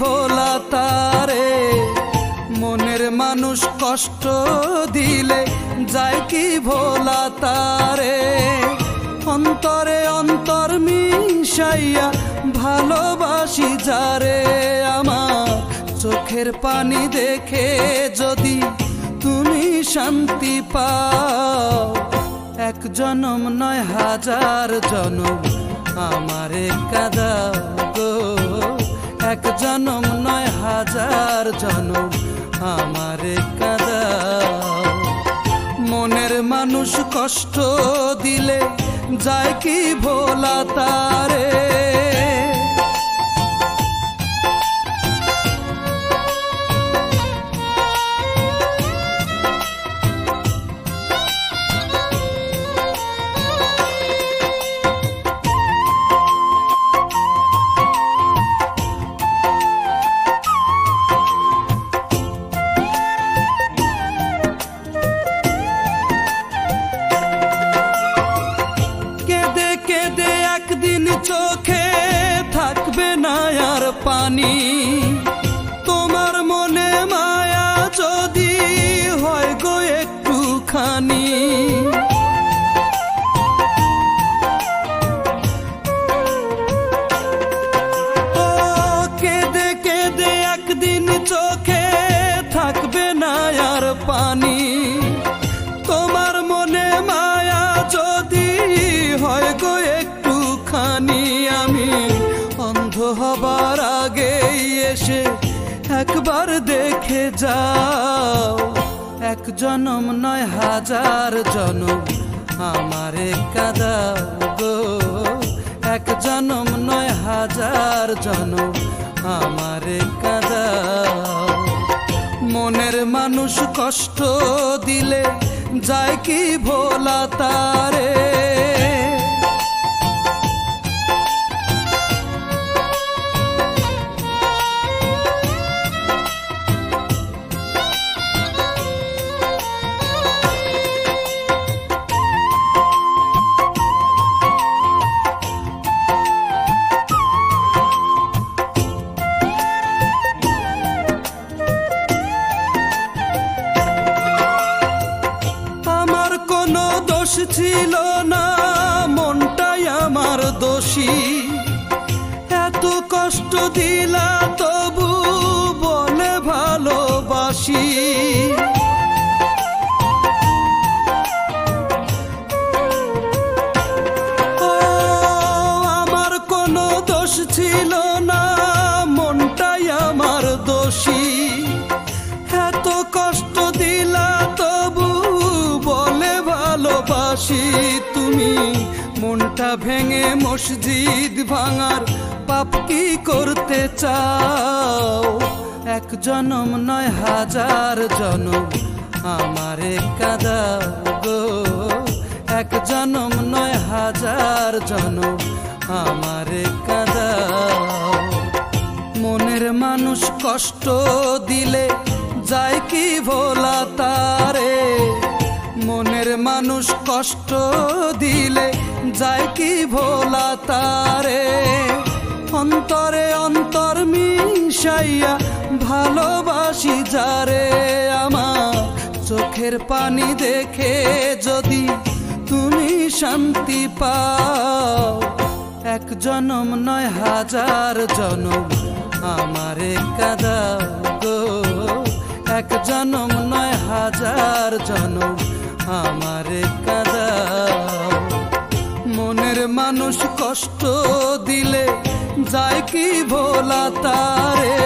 ভোলা তারে। মনের মানুষ কষ্ট দিলে যায় কি ভোলা তারে। অন্তরে অন্তর মিশাইয়া ভালোবাসি যারে। আমার চোখের পানি দেখে যদি তুমি শান্তি পাও, এক জনম নয় হাজার জনম আমারে কাঁদাও গো। এক জনম নয় হাজার জনম আমারে কাঁদাও। মনের মানুষ কষ্ট দিলে যায় কি ভোলা তারে। কেঁদে একদিন চোখে থাকবে না আর পানি। তোমার মনে মায়া যদি হয় গো একটুখানি। ও কেঁদে কেঁদে একদিন চোখে থাকবে না আর পানি। তোমার মনে মায়া যদি হয় গো একটুখানি। আমি অন্ধ হবার আগেই এসে একবার দেখে যাও। এক জনম নয় হাজার জনম আমারে কাঁদাও গো। এক জনম নয় হাজার জনম আমারে কাঁদাও। মনের মানুষ কষ্ট দিলে যায় কি ভোলা তারে। কোনো দোষ ছিল না, মনটাই আমার দোষী। এত কষ্ট দিলা তবু বলে ভালোবাসি। ও আমার কোনো দোষ ছিল না, মনটাই আমার দোষী। এত কষ্ট দিলা তবু বলে ভালোবাসি। তুমি মনটা ভেঙে মসজিদ ভাঙার পাপ কি করতে চাও। এক জনম নয় হাজার জনম আমারে কাঁদাও গো। এক জনম নয় হাজার জনম আমারে কাঁদাও। মনের মানুষ কষ্ট দিলে যায় কি ভোলা তারে। মনের মানুষ কষ্ট দিলে যায় কি ভোলা তারে। অন্তরে অন্তর মিশাইয়া ভালোবাসি যারে। আমার চোখের পানি দেখে যদি তুমি শান্তি পাও, এক জনম নয় হাজার জনম আমারে কাঁদাও গো। এক জনম নয় হাজার জনম আমারে কাঁদাও। মনের মানুষ কষ্ট দিলে যায় কি ভোলা তারে।